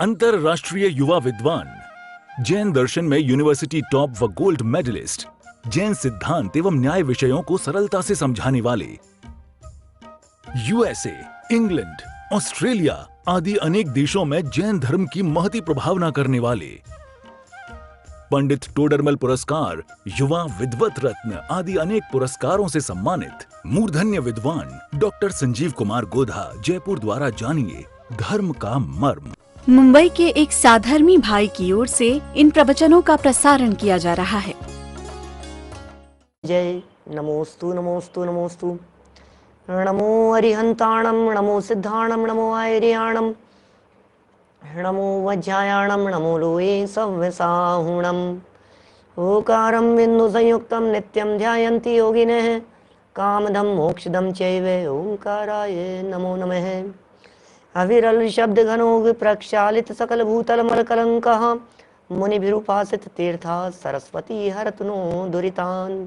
अंतरराष्ट्रीय युवा विद्वान, जैन दर्शन में यूनिवर्सिटी टॉप व गोल्ड मेडलिस्ट, जैन सिद्धांत एवं न्याय विषयों को सरलता से समझाने वाले, यूएसए, इंग्लैंड, ऑस्ट्रेलिया आदि अनेक देशों में जैन धर्म की महती प्रभावना करने वाले, पंडित टोडरमल पुरस्कार, युवा विद्वत रत्न आदि अनेक पुरस्कारों से सम्मानित मूर्धन्य विद्वान डॉक्टर संजीव कुमार गोधा जयपुर द्वारा जानिए धर्म का मर्म। मुंबई के एक साधर्मी भाई की ओर से इन प्रवचनों का प्रसारण किया जा रहा है। जय नमोस्तु नमोस्तु नमोस्तु। नमो अरिहंताणम, नमो सिद्धाणम, नमो आयर्याणम, नमो वज्रायाणम, नमो लोये सव्यसाहुणम। ओकारं बिंदु संयुक्तं नित्यं ध्यायन्ति योगिनः कामदं मोक्षदं चैव ओंकाराय नमो नमः। अविरल शब्द घनोग प्रक्षालित सकल भूतल मल कलंकः मुनिभिरुपासित तीर्था सरस्वती हरतु नो दुरितान्।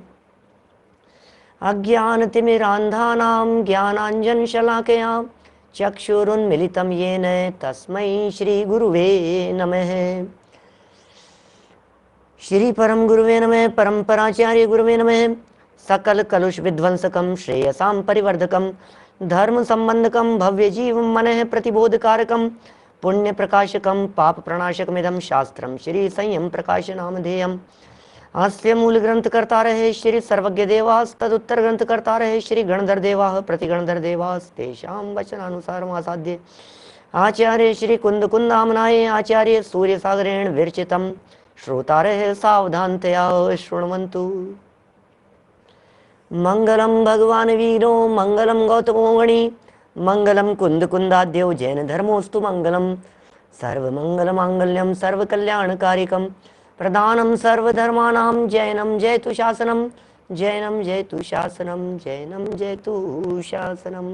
अज्ञानतिमिरान्धानां ज्ञानाञ्जन शलाकया चक्षुरुन्मिलितं येन तस्मै श्री गुरुवे नमः। श्री परम गुरुवे नमः। परम्पराचार्य गुरुवे नमः। सकल कलुष विध्वंसकं श्रेयसां परिवर्धकं धर्म संबंधकं भव्य जीव मनः प्रतिबोधकारकं पुण्य प्रकाशकं पाप प्रणाशकमिदं शास्त्रं श्री संयम प्रकाश नामधेयम्। अस्य मूल ग्रंथ कर्ता रहे श्री सर्वज्ञ देवास, तदुत्तर ग्रंथ कर्ता रहे श्री गणधर देवाः प्रतिगणधर देवास, तेषां वचनानुसारमासाद्य आचार्य श्री कुंद कुंदामनाय आचार्य सूर्य सागरेण विरचितं श्रोतारः सावधानतया शृण्वन्तु। मंगलम भगवान वीरो, मंगलम गौतमो गणी, मंगलम कुंद कुंदाद्यो जैन धर्मोस्तु मंगलम। सर्वमंगल मांगल्यम सर्वकल्याणकारिकम प्रधानम सर्वधर्मानां जैनम जयतु शासनम, जैनम जयतु शासनम, जैनम जयतु शासनम।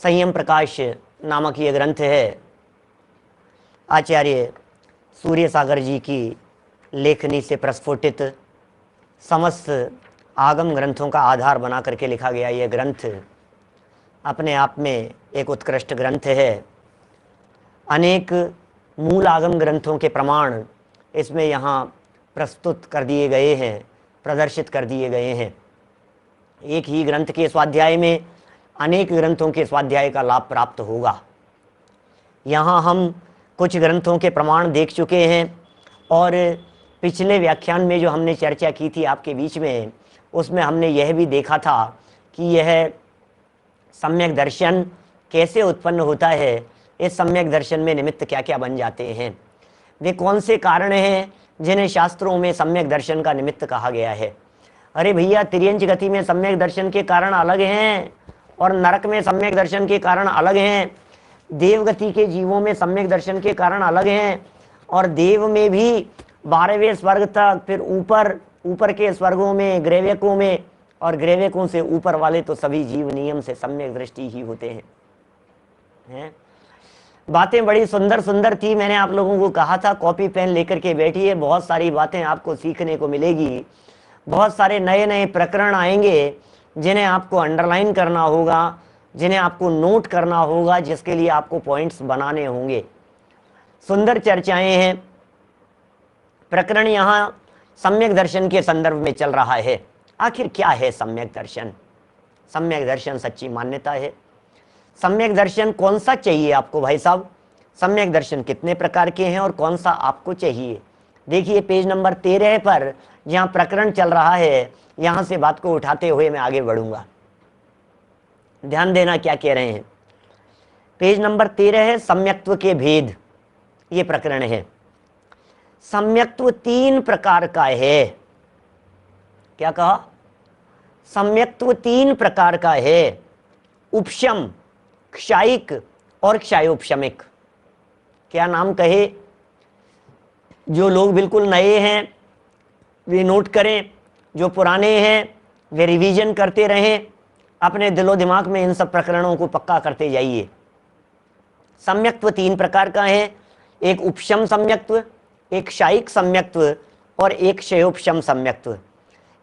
संयम प्रकाश नामक ये ग्रंथ है आचार्य सूर्य सागर जी की लेखनी से प्रस्फुटित समस्त आगम ग्रंथों का आधार बना करके लिखा गया यह ग्रंथ अपने आप में एक उत्कृष्ट ग्रंथ है। अनेक मूल आगम ग्रंथों के प्रमाण इसमें यहाँ प्रस्तुत कर दिए गए हैं, प्रदर्शित कर दिए गए हैं। एक ही ग्रंथ के स्वाध्याय में अनेक ग्रंथों के स्वाध्याय का लाभ प्राप्त होगा। यहाँ हम कुछ ग्रंथों के प्रमाण देख चुके हैं और पिछले व्याख्यान में जो हमने चर्चा की थी आपके बीच में, उसमें हमने यह भी देखा था कि यह सम्यक दर्शन कैसे उत्पन्न होता है, इस सम्यक दर्शन में निमित्त क्या क्या बन जाते हैं, वे कौन से कारण हैं जिन्हें शास्त्रों में सम्यक दर्शन का निमित्त कहा गया है। अरे भैया, तिर्यंच गति में सम्यक दर्शन के कारण अलग हैं और नरक में सम्यक दर्शन के कारण अलग हैं। देवगति के जीवों में सम्यक दर्शन के कारण अलग हैं और देव में भी 12वें स्वर्ग तक, फिर ऊपर के स्वर्गों में, ग्रैवेकों में, और ग्रैवेकों से ऊपर वाले तो सभी जीव नियम से सम्यक दृष्टि ही होते हैं। बातें बड़ी सुंदर सुंदर थी। मैंने आप लोगों को कहा था कॉपी पेन लेकर के बैठिए, बहुत सारी बातें आपको सीखने को मिलेगी। बहुत सारे नए नए प्रकरण आएंगे जिन्हें आपको अंडरलाइन करना होगा, जिन्हें आपको नोट करना होगा, जिसके लिए आपको पॉइंट्स बनाने होंगे। सुंदर चर्चाएं हैं। प्रकरण यहाँ सम्यक दर्शन के संदर्भ में चल रहा है। आखिर क्या है सम्यक दर्शन? सम्यक दर्शन सच्ची मान्यता है। सम्यक दर्शन कौन सा चाहिए आपको भाई साहब? सम्यक दर्शन कितने प्रकार के हैं और कौन सा आपको चाहिए? देखिए पेज नंबर 13 पर जहाँ प्रकरण चल रहा है, यहाँ से बात को उठाते हुए मैं आगे बढ़ूंगा। ध्यान देना क्या कह रहे हैं। पेज नंबर 13 है सम्यक्त्व के भेद, ये प्रकरण है। सम्यक्त्व 3 प्रकार का है। क्या कहा? सम्यक्त्व 3 प्रकार का है। उपशम, क्षायिक और क्षायोपशमिक। क्या नाम कहे? जो लोग बिल्कुल नए हैं वे नोट करें, जो पुराने हैं वे रिवीजन करते रहें, अपने दिलो दिमाग में इन सब प्रकरणों को पक्का करते जाइए। सम्यक्त्व 3 प्रकार का है। एक उपशम सम्यक्त्व, एक क्षायिक सम्यक्त्व और एक क्षयोपशम सम्यक्त्व।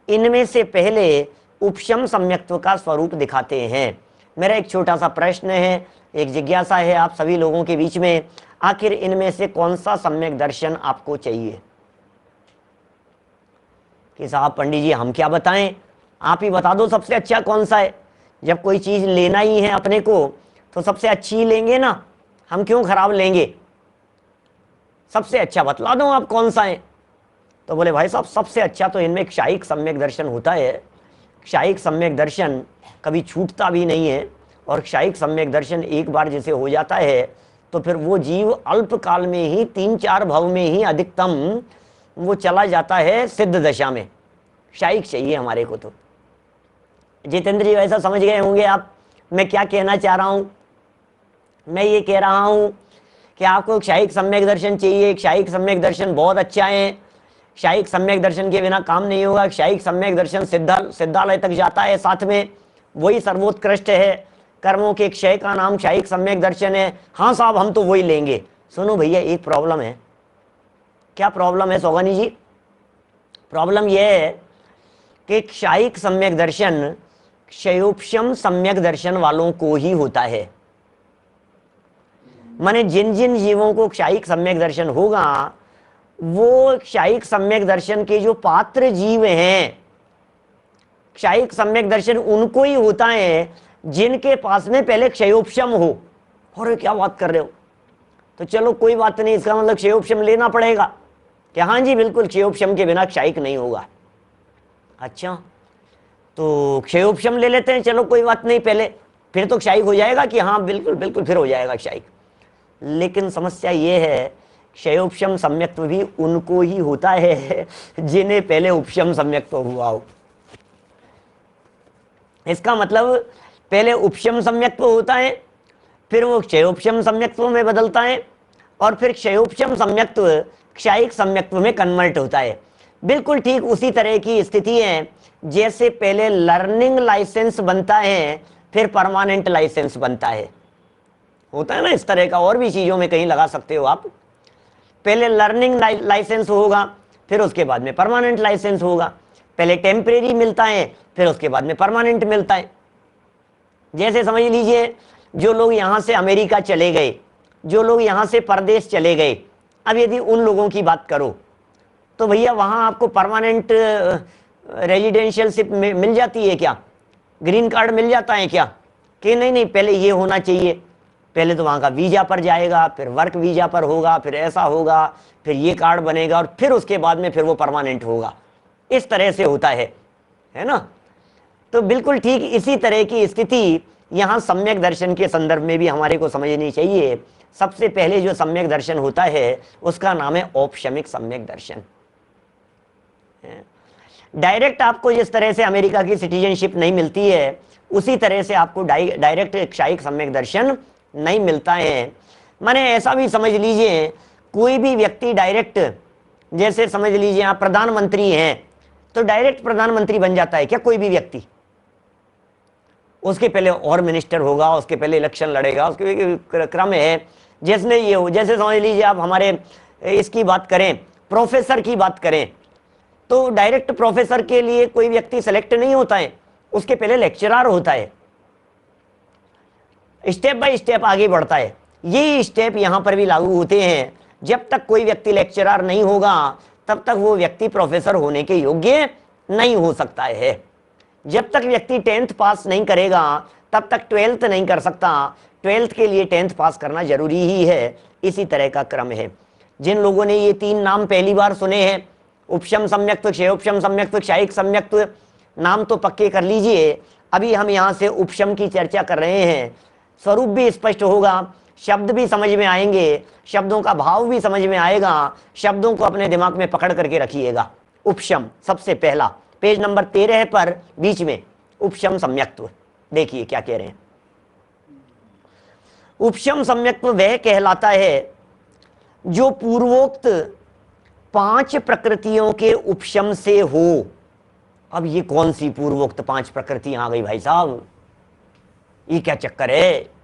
इनमें से पहले उपशम सम्यक्त्व का स्वरूप दिखाते हैं। मेरा एक छोटा सा प्रश्न है, एक जिज्ञासा है आप सभी लोगों के बीच में, आखिर इनमें से कौन सा सम्यक दर्शन आपको चाहिए? कि साहब पंडित जी हम क्या बताएं, आप ही बता दो सबसे अच्छा कौन सा है। जब कोई चीज लेना ही है अपने को तो सबसे अच्छी ही लेंगे ना, हम क्यों खराब लेंगे? सबसे अच्छा बतला दो आप कौन सा है। तो बोले भाई साहब सबसे अच्छा तो इनमें क्षायिक सम्यक दर्शन होता है। क्षायिक सम्यक दर्शन कभी छूटता भी नहीं है, और क्षायिक सम्यक दर्शन एक बार जैसे हो जाता है तो फिर वो जीव अल्पकाल में ही 3-4 भव में ही अधिकतम वो चला जाता है सिद्ध दशा में। क्षायिक चाहिए हमारे को। तो जितेंद्र जी वैसा समझ गए होंगे आप मैं क्या कहना चाह रहा हूं। मैं ये कह रहा हूं कि आपको क्षायिक सम्यक दर्शन चाहिए। क्षायिक सम्यक दर्शन बहुत अच्छा है। क्षायिक सम्यक दर्शन के बिना काम नहीं होगा। क्षायिक सम्यक दर्शन सिद्धालय तक जाता है, साथ में वही सर्वोत्कृष्ट है। कर्मों के क्षय का नाम क्षायिक सम्यक दर्शन है। हाँ साहब हम तो वही लेंगे। सुनो भैया एक प्रॉब्लम है। क्या प्रॉब्लम है सौगानी जी? प्रॉब्लम यह है कि क्षायिक सम्यक दर्शन क्षयोपशम सम्यक दर्शन वालों को ही होता है। माने जिन जिन जीवों को क्षायिक सम्यक दर्शन होगा वो क्षायिक सम्यक दर्शन के जो पात्र जीव हैं, क्षायिक सम्यक दर्शन उनको ही होता है जिनके पास में पहले क्षयोपशम हो। और क्या बात कर रहे हो? तो चलो कोई बात नहीं, इसका मतलब क्षयोपशम लेना पड़ेगा कि हाँ जी बिल्कुल क्षयोपशम के बिना क्षायिक नहीं होगा। अच्छा तो क्षयोपशम ले लेते हैं, चलो कोई बात नहीं, पहले फिर तो क्षायिक हो जाएगा कि हाँ बिल्कुल बिल्कुल फिर हो जाएगा क्षायिक। लेकिन समस्या ये है क्षयोपशम सम्यक्त्व भी उनको ही होता है जिन्हें पहले उपशम सम्यक्त्व हुआ हो। इसका मतलब पहले उपशम सम्यक्त्व होता है, फिर वो क्षयोपशम सम्यक्त्व में बदलता है, और फिर क्षयोपशम सम्यक्त्व क्षायिक सम्यक्त्व में कन्वर्ट होता है। बिल्कुल ठीक उसी तरह की स्थिति है जैसे पहले लर्निंग लाइसेंस बनता है फिर परमानेंट लाइसेंस बनता है। होता है ना इस तरह का, और भी चीजों में कहीं लगा सकते हो आप। पहले लर्निंग लाइसेंस होगा फिर उसके बाद में परमानेंट लाइसेंस होगा। पहले टेम्परेरी मिलता है फिर उसके बाद में परमानेंट मिलता है। जैसे समझ लीजिए जो लोग यहां से अमेरिका चले गए, जो लोग यहां से परदेश चले गए, अब यदि उन लोगों की बात करो तो भैया वहां आपको परमानेंट रेजिडेंशियलशिप मिल जाती है क्या? ग्रीन कार्ड मिल जाता है क्या? कि नहीं नहीं पहले ये होना चाहिए, पहले तो वहां का वीजा पर जाएगा, फिर वर्क वीजा पर होगा, फिर ऐसा होगा, फिर ये कार्ड बनेगा, और फिर उसके बाद में फिर वो परमानेंट होगा। इस तरह से होता है ना। तो बिल्कुल ठीक इसी तरह की स्थिति यहां सम्यक दर्शन के संदर्भ में भी हमारे को समझनी चाहिए। सबसे पहले जो सम्यक दर्शन होता है उसका नाम है औपशमिक सम्यक दर्शन। डायरेक्ट आपको जिस तरह से अमेरिका की सिटीजनशिप नहीं मिलती है उसी तरह से आपको डायरेक्ट क्षायिक सम्यक दर्शन नहीं मिलता है। माने ऐसा भी समझ लीजिए कोई भी व्यक्ति डायरेक्ट, जैसे समझ लीजिए आप प्रधानमंत्री हैं तो डायरेक्ट प्रधानमंत्री बन जाता है क्या कोई भी व्यक्ति? उसके पहले और मिनिस्टर होगा, उसके पहले इलेक्शन लड़ेगा, उसके क्रम है। जैसे ये हो, जैसे समझ लीजिए आप हमारे इसकी बात करें, प्रोफेसर की बात करें, तो डायरेक्ट प्रोफेसर के लिए कोई व्यक्ति सेलेक्ट नहीं होता है, उसके पहले लेक्चरर होता है। स्टेप बाय स्टेप आगे बढ़ता है। ये स्टेप यहां पर भी लागू होते हैं। जब तक कोई व्यक्ति लेक्चरर नहीं होगा तब तक वो व्यक्ति प्रोफेसर होने के योग्य नहीं हो सकता है। जब तक व्यक्ति 10th पास नहीं करेगा तब तक 12th नहीं कर सकता। 12th के लिए 10th पास करना जरूरी ही है। इसी तरह का क्रम है। जिन लोगों ने ये 3 नाम पहली बार सुने हैं, उपशम सम्यक्त्व, क्षयोपशम सम्यक्त्व, क्षायिक सम्यक्त्व, नाम तो पक्के कर लीजिए। अभी हम यहां से उपशम की चर्चा कर रहे हैं। स्वरूप भी स्पष्ट होगा, शब्द भी समझ में आएंगे, शब्दों का भाव भी समझ में आएगा। शब्दों को अपने दिमाग में पकड़ करके रखिएगा। उपशम सबसे पहला पेज नंबर 13 पर बीच में उपशम सम्यक्त्व देखिए क्या कह रहे हैं। उपशम सम्यक्त्व वह कहलाता है जो पूर्वोक्त 5 प्रकृतियों के उपशम से हो। अब ये कौन सी पूर्वोक्त 5 प्रकृतियां आ गई भाई साहब? ये क्या चक्कर है?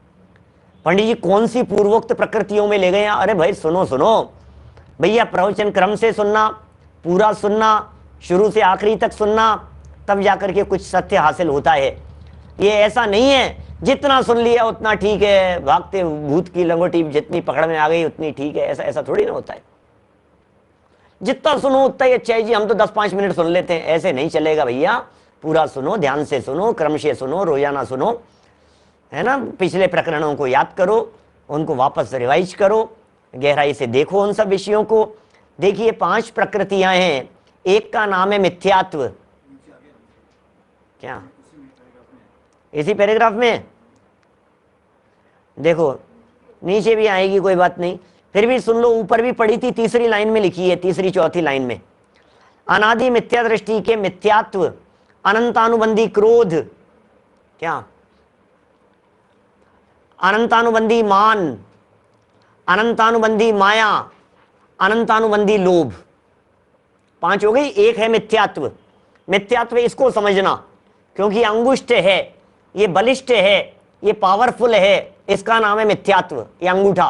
पंडित जी कौन सी पूर्वोक्त प्रकृतियों में ले गए? अरे भाई सुनो सुनो भैया, प्रवचन क्रम से सुनना, पूरा सुनना, शुरू से आखिरी तक सुनना, तब जाकर के कुछ सत्य हासिल होता है। ये ऐसा नहीं है जितना सुन लिया उतना ठीक है, भागते भूत की लंगोटी जितनी पकड़ में आ गई उतनी ठीक है, ऐसा ऐसा थोड़ी ना होता है। जितना सुनो उतना ही अच्छा है जी, हम तो 10-5 मिनट सुन लेते हैं, ऐसे नहीं चलेगा भैया। पूरा सुनो, ध्यान से सुनो, क्रम से सुनो, रोजाना सुनो, है ना। पिछले प्रकरणों को याद करो, उनको वापस रिवाइज करो, गहराई से देखो उन सब विषयों को। देखिए 5 प्रकृतियां हैं, एक का नाम है मिथ्यात्व। क्या इसी पैराग्राफ में? देखो नीचे भी आएगी, कोई बात नहीं, फिर भी सुन लो। ऊपर भी पढ़ी थी, तीसरी लाइन में लिखी है, तीसरी चौथी लाइन में, अनादि मिथ्या दृष्टि के मिथ्यात्व, अनंतानुबंधी क्रोध, क्या अनंतानुबंधी मान, अनंतानुबंधी माया, अनंतानुबंधी लोभ। 5 हो गई। एक है मिथ्यात्व। मिथ्यात्व इसको समझना, क्योंकि अंगुष्ठ है, ये बलिष्ठ है, ये पावरफुल है, इसका नाम है मिथ्यात्व, ये अंगूठा।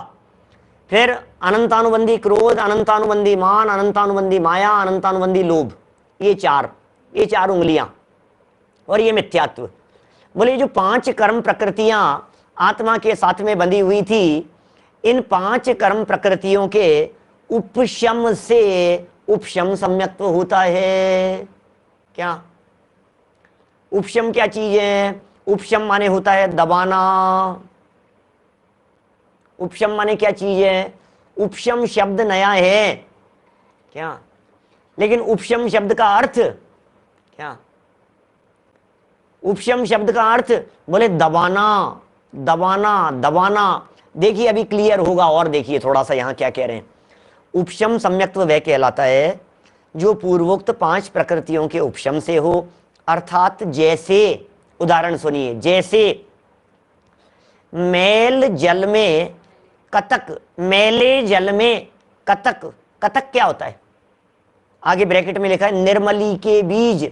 फिर अनंतानुबंधी क्रोध, अनंतानुबंधी मान, अनंतानुबंधी माया, अनंतानुबंधी लोभ, ये चार उंगलियां, और ये मिथ्यात्व। बोले जो 5 कर्म प्रकृतियां आत्मा के साथ में बंधी हुई थी, इन 5 कर्म प्रकृतियों के उपशम से उपशम सम्यक्त्व होता है। क्या उपशम क्या चीज है? उपशम माने होता है दबाना। उपशम माने क्या चीज है? उपशम शब्द नया है क्या? लेकिन उपशम शब्द का अर्थ क्या? उपशम शब्द का अर्थ बोले दबाना, दबाना, दबाना। देखिए अभी क्लियर होगा, और देखिए थोड़ा सा यहां क्या कह रहे हैं। उपशम सम्यक्त्व वह कहलाता है जो पूर्वोक्त 5 प्रकृतियों के उपशम से हो, अर्थात जैसे, उदाहरण सुनिए, जैसे मैल जल में कतक, मैले जल में कतक। कतक क्या होता है? आगे ब्रैकेट में लिखा है निर्मली के बीज।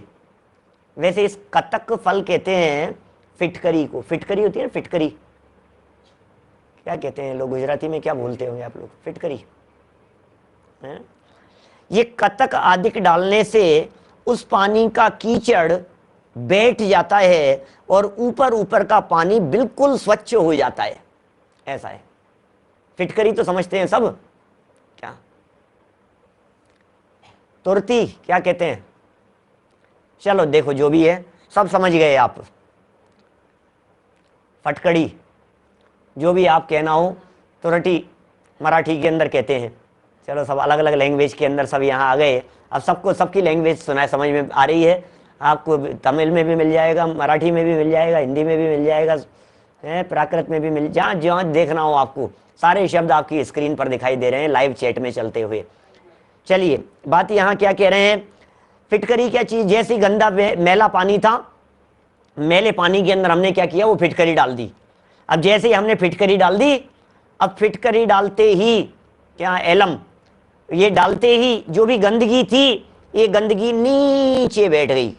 वैसे इस कतक फल कहते हैं फिटकरी को। फिटकरी होती है ना, फिटकरी क्या कहते हैं लोग गुजराती में, क्या बोलते होंगे आप लोग? फिटकरी है? ये कतक आदिक डालने से उस पानी का कीचड़ बैठ जाता है और ऊपर ऊपर का पानी बिल्कुल स्वच्छ हो जाता है, ऐसा है। फिटकरी तो समझते हैं सब। क्या तुरती क्या कहते हैं? चलो देखो जो भी है सब समझ गए आप। फटकड़ी जो भी आप कहना हो, तुरटी मराठी के अंदर कहते हैं। चलो सब अलग अलग लैंग्वेज के अंदर सब यहाँ आ गए। अब सबको सबकी लैंग्वेज सुनाए, समझ में आ रही है आपको? तमिल में भी मिल जाएगा, मराठी में भी मिल जाएगा, हिंदी में भी मिल जाएगा, प्राकृत में भी मिल, जहाँ जहाँ देखना हो आपको, सारे शब्द आपकी स्क्रीन पर दिखाई दे रहे हैं लाइव चैट में चलते हुए। चलिए बात यहाँ क्या कह रहे हैं? फिटकरी क्या चीज? जैसी गंदा मैला पानी था, मैले पानी के अंदर हमने क्या किया? वो फिटकरी डाल दी। अब जैसे ही हमने फिटकरी डाल दी, अब फिटकरी डालते ही क्या, एलम, ये डालते ही जो भी गंदगी थी, ये गंदगी नीचे बैठ गई।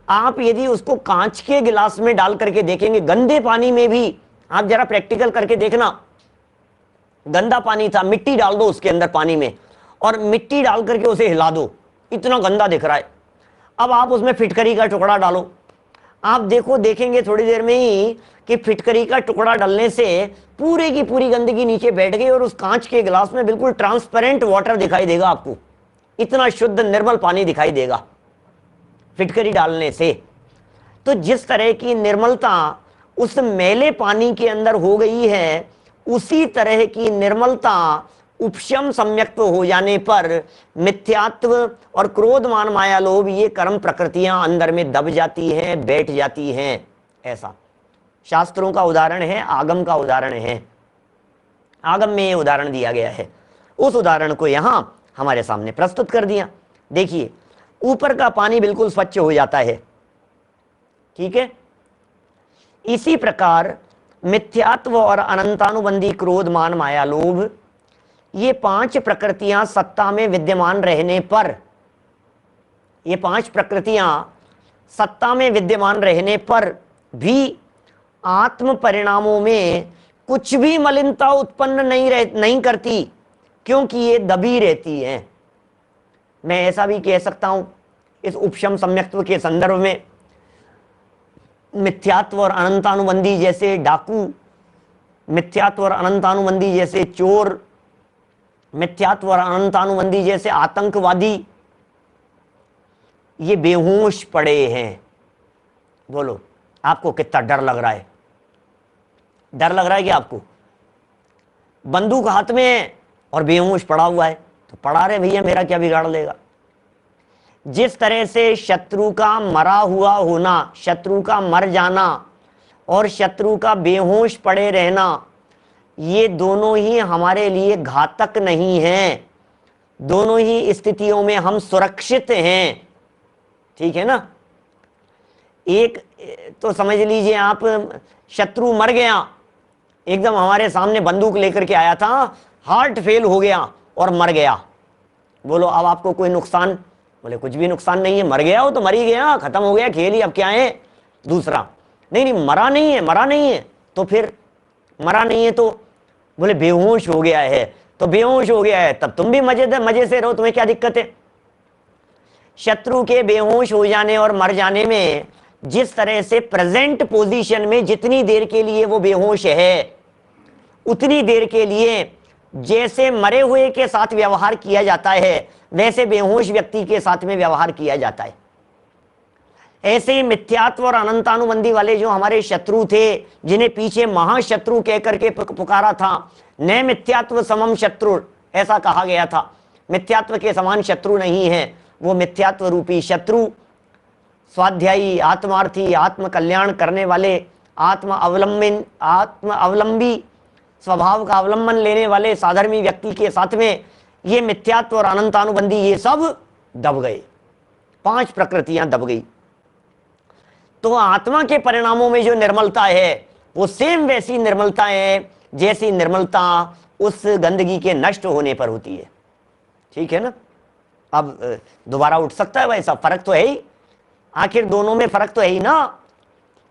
आप यदि उसको कांच के गिलास में डाल करके देखेंगे, गंदे पानी में भी, आप जरा प्रैक्टिकल करके देखना, गंदा पानी था, मिट्टी डाल दो उसके अंदर पानी में, और मिट्टी डाल करके उसे हिला दो, इतना गंदा दिख रहा है। अब आप उसमें फिटकरी का टुकड़ा डालो, आप देखो, देखेंगे थोड़ी देर में ही कि फिटकरी का टुकड़ा डालने से पूरे की पूरी गंदगी नीचे बैठ गई और उस कांच के गिलास में बिल्कुल ट्रांसपेरेंट वाटर दिखाई देगा आपको, इतना शुद्ध निर्मल पानी दिखाई देगा फिटकरी डालने से। तो जिस तरह की निर्मलता उस मैले पानी के अंदर हो गई है, उसी तरह की निर्मलता उपशम सम्यक्त्व हो जाने पर मिथ्यात्व और क्रोध मान माया लोभ, ये कर्म प्रकृतियां अंदर में दब जाती हैं, बैठ जाती हैं। ऐसा शास्त्रों का उदाहरण है, आगम का उदाहरण है। आगम में ये उदाहरण दिया गया है, उस उदाहरण को यहां हमारे सामने प्रस्तुत कर दिया। देखिए ऊपर का पानी बिल्कुल स्वच्छ हो जाता है, ठीक है। इसी प्रकार मिथ्यात्व और अनंतानुबंधी क्रोध मान माया लोभ, ये 5 प्रकृतियां सत्ता में विद्यमान रहने पर, ये 5 प्रकृतियां सत्ता में विद्यमान रहने पर भी आत्म परिणामों में कुछ भी मलिनता उत्पन्न नहीं करती, क्योंकि ये दबी रहती हैं। मैं ऐसा भी कह सकता हूं इस उपशम सम्यक्त्व के संदर्भ में, मिथ्यात्व और अनंतानुबंधी जैसे डाकू, मिथ्यात्व और अनंतानुबंधी जैसे चोर, मिथ्यात्व और अनंतानुबंधी जैसे आतंकवादी, ये बेहोश पड़े हैं। बोलो आपको कितना डर लग रहा है? डर लग रहा है कि आपको? बंदूक हाथ में है और बेहोश पड़ा हुआ है, तो पड़ा रहे भैया, मेरा क्या बिगाड़ लेगा। जिस तरह से शत्रु का मरा हुआ होना, शत्रु का मर जाना और शत्रु का बेहोश पड़े रहना, ये दोनों ही हमारे लिए घातक नहीं हैं। दोनों ही स्थितियों में हम सुरक्षित हैं, ठीक है ना। एक तो समझ लीजिए आप, शत्रु मर गया, एकदम हमारे सामने बंदूक लेकर के आया था, हार्ट फेल हो गया और मर गया। बोलो अब आपको कोई नुकसान? बोले कुछ भी नुकसान नहीं है, मर गया हो तो मर ही गया, खत्म हो गया खेल ही, अब क्या है। दूसरा, नहीं मरा नहीं है, मरा नहीं है, तो फिर मरा नहीं है तो बोले बेहोश हो गया है, तो बेहोश हो गया है तब तुम भी मजे से रहो, तुम्हें क्या दिक्कत है। शत्रु के बेहोश हो जाने और मर जाने में जिस तरह से प्रेजेंट पोजीशन में जितनी देर के लिए वो बेहोश है, उतनी देर के लिए जैसे मरे हुए के साथ व्यवहार किया जाता है, वैसे बेहोश व्यक्ति के साथ में व्यवहार किया जाता है। ऐसे ही मिथ्यात्व और अनंतानुबंधी वाले जो हमारे शत्रु थे, जिन्हें पीछे महाशत्रु कह करके पुकारा था, न मिथ्यात्व समम शत्रु, ऐसा कहा गया था। मिथ्यात्व के समान शत्रु नहीं है, वो मिथ्यात्व रूपी शत्रु स्वाध्यायी, आत्मार्थी, आत्म कल्याण करने वाले, आत्म अवलंबी स्वभाव का अवलंबन लेने वाले साधर्मी व्यक्ति के साथ में ये मिथ्यात्व और अनंतानुबंधी ये सब दब गए, 5 प्रकृतियां दब गई। तो आत्मा के परिणामों में जो निर्मलता है वो सेम वैसी निर्मलता है जैसी निर्मलता उस गंदगी के नष्ट होने पर होती है, ठीक है ना। अब दोबारा उठ सकता है वैसा, फर्क तो है ही, आखिर दोनों में फर्क तो है ही ना।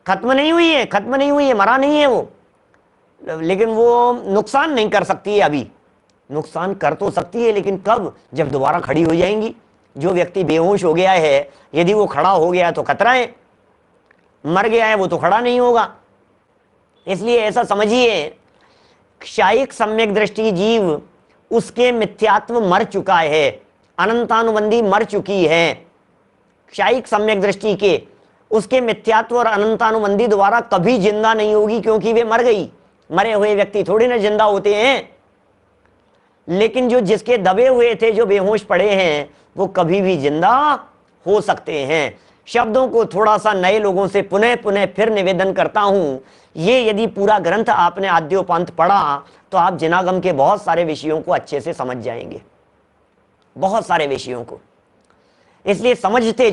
खत्म नहीं हुई है, खत्म नहीं हुई है, मरा नहीं है वो, लेकिन वो नुकसान नहीं कर सकती है। अभी नुकसान कर तो सकती है, लेकिन कब? जब दोबारा खड़ी हो जाएंगी। जो व्यक्ति बेहोश हो गया है, यदि वो खड़ा हो गया तो खतरा है, मर गया है वो तो खड़ा नहीं होगा। इसलिए ऐसा समझिए, क्षायिक सम्यक दृष्टि जीव, उसके मिथ्यात्व मर चुका है, अनंतानुबंधी मर चुकी है। क्षायिक सम्यक दृष्टि के उसके मिथ्यात्व और अनंतानुबंधी द्वारा कभी जिंदा नहीं होगी, क्योंकि वे मर गई। मरे हुए व्यक्ति थोड़ी ना जिंदा होते हैं, लेकिन जो जिसके दबे हुए थे, जो बेहोश पड़े हैं, वो कभी भी जिंदा हो सकते हैं। शब्दों को थोड़ा सा नए लोगों से पुनः पुनः फिर निवेदन करता हूं, ये यदि पूरा ग्रंथ आपने आद्योपांत पढ़ा तो आप जिनागम के बहुत सारे विषयों को अच्छे से समझ जाएंगे, बहुत सारे विषयों को। इसलिए समझते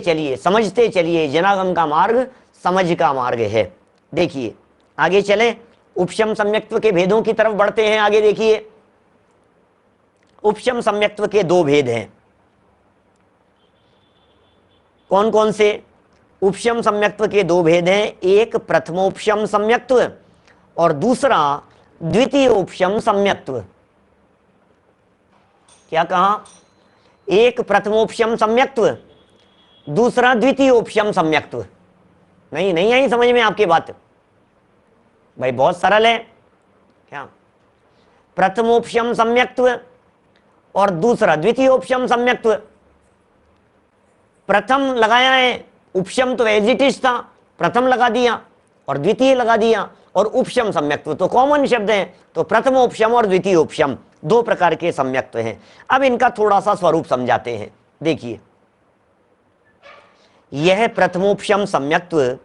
चलिए, जिनागम का मार्ग समझ का मार्ग है। देखिए आगे चले, उपशम सम्यक्त्व के भेदों की तरफ बढ़ते हैं। आगे देखिए, उपशम सम्यक्त्व के 2 भेद हैं। कौन कौन से? उपशम सम्यक्त्व के 2 भेद हैं, एक प्रथमोपशम सम्यक्त्व और दूसरा द्वितीय उपशम सम्यक्त्व। क्या कहा? एक प्रथमोपशम सम्यक्त्व, दूसरा द्वितीय उपशम सम्यक्त्व। नहीं आई समझ में आपकी बात? भाई बहुत सरल है। क्या? प्रथमोपशम सम्यक्त्व और दूसरा द्वितीय उपशम सम्यक्त्व। प्रथम लगाया है, उपशम तो एज इट इज था, प्रथम लगा दिया और द्वितीय लगा दिया, और उपशम सम्यक्त्व तो कॉमन शब्द है, तो प्रथम उपशम और द्वितीय उपशम 2 प्रकार के सम्यक्त्व हैं। अब इनका थोड़ा सा स्वरूप समझाते हैं। देखिए, यह प्रथमोपशम सम्यक्त्व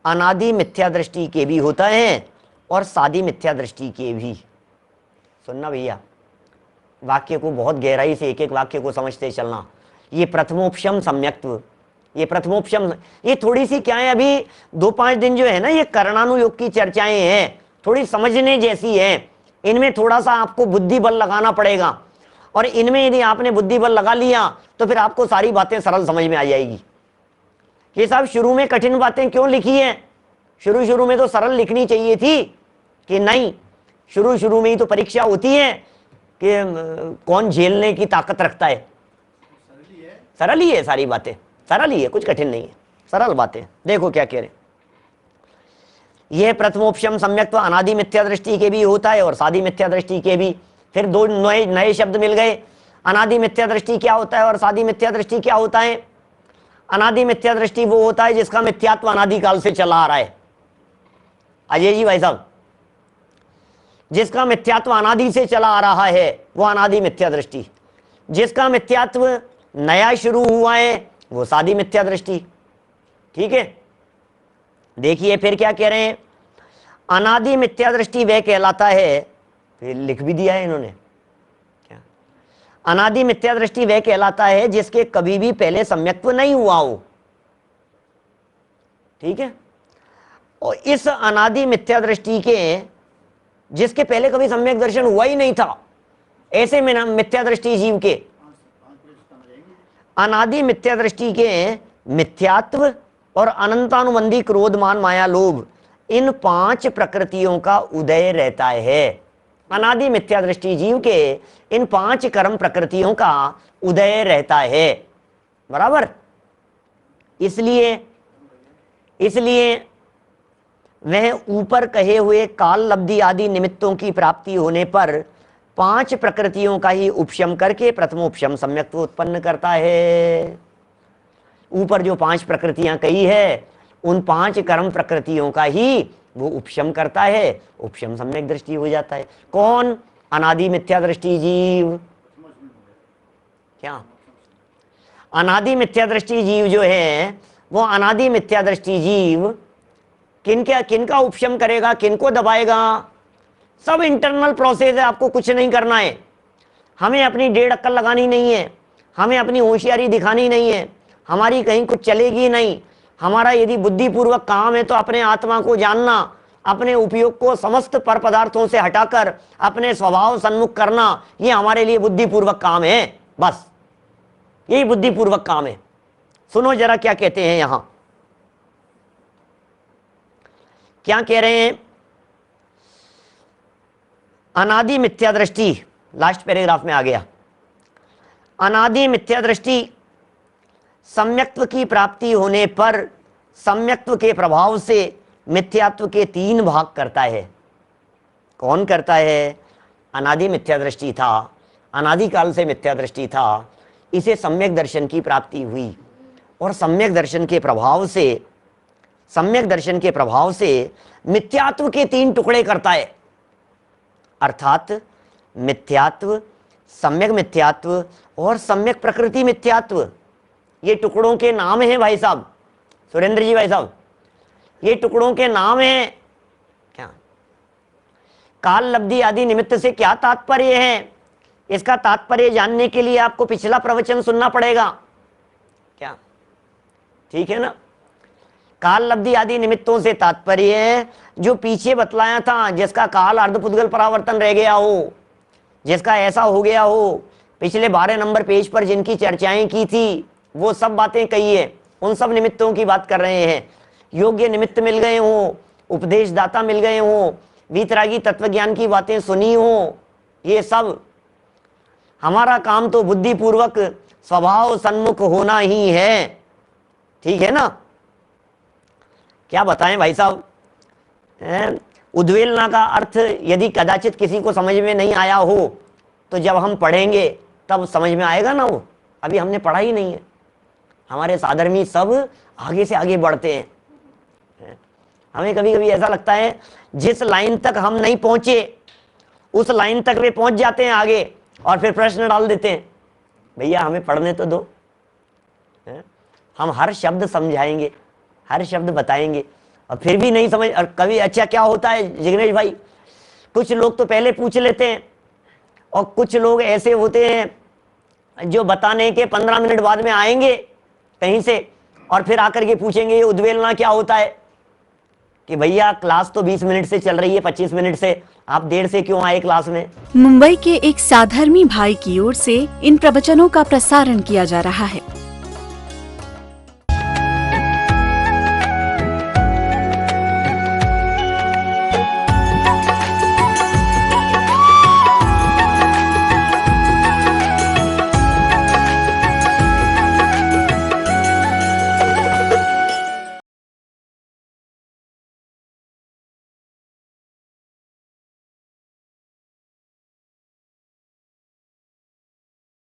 अनादि मिथ्या दृष्टि के भी होता है और सादी मिथ्या दृष्टि के भी। सुनना भैया, वाक्य को बहुत गहराई से, एक एक वाक्य को समझते चलना। ये प्रथमोपशम सम्यक्त्व, ये प्रथमोपशम, ये थोड़ी सी क्या है, अभी 2-5 दिन जो है ना, ये करणानुयोग की चर्चाएं हैं, थोड़ी समझने जैसी है। इनमें थोड़ा सा आपको बुद्धि बल लगाना पड़ेगा, और इनमें यदि आपने बुद्धि बल लगा लिया तो फिर आपको सारी बातें सरल समझ में आ जाएगी। ये साहब शुरू में कठिन बातें क्यों लिखी है? शुरू में तो सरल लिखनी चाहिए थी कि नहीं। शुरू में ही तो परीक्षा होती है कि कौन झेलने की ताकत रखता है। सरल ही है सारी बातें, सरल ही है, कुछ कठिन नहीं है, सरल बातें। देखो क्या कह रहे, यह प्रथमोपशम सम्यक्त्व अनादि मिथ्या दृष्टि के भी होता है और सादी मिथ्या दृष्टि के भी। फिर दो नए शब्द मिल गए। अनादि मिथ्या दृष्टि क्या होता है और सादी मिथ्या दृष्टि क्या होता है? अनादि मिथ्या दृष्टि वो होता है जिसका मिथ्यात्व अनादि काल से चला आ रहा है। अजय जी भाई साहब, जिसका मिथ्यात्व अनादि से चला आ रहा है वो अनादि मिथ्या दृष्टि। जिसका मिथ्यात्व नया शुरू हुआ है वो सादी मिथ्या दृष्टि। ठीक है, देखिए फिर क्या कह रहे हैं, अनादि मिथ्या दृष्टि वह कहलाता है, फिर लिख भी दिया है इन्होंने क्या, अनादि मिथ्या दृष्टि वह कहलाता है जिसके कभी भी पहले सम्यक्त्व नहीं हुआ हो। ठीक है, और इस अनादि मिथ्या दृष्टि के जिसके पहले कभी सम्यक दर्शन हुआ ही नहीं था, ऐसे में ना मिथ्या दृष्टि जीव के, अनादि मिथ्या दृष्टि के मिथ्यात्व और अनंतानुबंधी क्रोध मान माया लोभ, इन 5 प्रकृतियों का उदय रहता है। अनादि मिथ्या दृष्टि जीव के इन 5 कर्म प्रकृतियों का उदय रहता है। बराबर, इसलिए वह ऊपर कहे हुए काल लब्धि आदि निमित्तों की प्राप्ति होने पर 5 प्रकृतियों का ही उपशम करके प्रथमोपशम सम्यक्त्व उत्पन्न करता है। ऊपर जो 5 प्रकृतियां कही है उन 5 कर्म प्रकृतियों का ही वो उपशम करता है, उपशम सम्यक दृष्टि हो जाता है। कौन? अनादि मिथ्या दृष्टि जीव। क्या? अनादि मिथ्या दृष्टि जीव जो है वो अनादि मिथ्या दृष्टि जीव किनका उपशम करेगा, किनको दबाएगा? सब इंटरनल प्रोसेस है, आपको कुछ नहीं करना है। हमें अपनी 1.5 अक्ल लगानी नहीं है, हमें अपनी होशियारी दिखानी नहीं है, हमारी कहीं कुछ चलेगी नहीं। हमारा यदि बुद्धिपूर्वक काम है तो अपने आत्मा को जानना, अपने उपयोग को समस्त पर पदार्थों से हटाकर अपने स्वभाव सन्मुख करना, ये हमारे लिए बुद्धिपूर्वक काम है। बस यही बुद्धिपूर्वक काम है। सुनो जरा क्या कहते हैं यहां, क्या कह रहे हैं? अनादि मिथ्या दृष्टि, लास्ट पैराग्राफ में आ गया। अनादि मिथ्या दृष्टि सम्यक्त्व की प्राप्ति होने पर सम्यक्त्व के प्रभाव से मिथ्यात्व के 3 भाग करता है। कौन करता है? अनादि मिथ्या दृष्टि था, अनादि काल से मिथ्या दृष्टि था, इसे सम्यक दर्शन की प्राप्ति हुई और सम्यक दर्शन के प्रभाव से मिथ्यात्व के 3 टुकड़े करता है। अर्थात मिथ्यात्व, सम्यक मिथ्यात्व और सम्यक प्रकृति मिथ्यात्व, ये टुकड़ों के नाम हैं भाई साहब, सुरेंद्र जी भाई साहब, ये टुकड़ों के नाम हैं। क्या? काल लब्धि आदि निमित्त से क्या तात्पर्य है? इसका तात्पर्य जानने के लिए आपको पिछला प्रवचन सुनना पड़ेगा। क्या? ठीक है ना? काल लब्धि आदि निमित्तों से तात्पर्य है जो पीछे बतलाया था, जिसका काल अर्धपुद्गल परावर्तन रह गया हो, जिसका ऐसा हो गया हो, पिछले 12 नंबर पेज पर जिनकी चर्चाएं की थी वो सब बातें कही है, उन सब निमित्तों की बात कर रहे हैं। योग्य निमित्त मिल गए हो, उपदेशदाता मिल गए हो, वीतरागी तत्वज्ञान की बातें सुनी हो, ये सब। हमारा काम तो बुद्धिपूर्वक स्वभाव सन्मुख होना ही है। ठीक है ना? क्या बताएं भाई साहब, उद्वेलना का अर्थ यदि कदाचित किसी को समझ में नहीं आया हो तो जब हम पढ़ेंगे तब समझ में आएगा ना। वो अभी हमने पढ़ा ही नहीं है। हमारे साधर्मी सब आगे से आगे बढ़ते हैं। हमें कभी कभी ऐसा लगता है जिस लाइन तक हम नहीं पहुंचे उस लाइन तक वे पहुंच जाते हैं आगे और फिर प्रश्न डाल देते हैं, भैया हमें पढ़ने तो दो। हम हर शब्द समझाएंगे, हर शब्द बताएंगे और फिर भी नहीं समझ। और कभी अच्छा क्या होता है जिग्नेश भाई, कुछ लोग तो पहले पूछ लेते हैं और कुछ लोग ऐसे होते हैं जो बताने के 15 मिनट बाद में आएंगे कहीं से और फिर आकर के पूछेंगे ये उद्वेलना क्या होता है। कि भैया क्लास तो 20 मिनट से चल रही है, 25 मिनट से, आप देर से क्यों आए क्लास में? मुंबई के एक साधर्मी भाई की ओर से इन प्रवचनों का प्रसारण किया जा रहा है।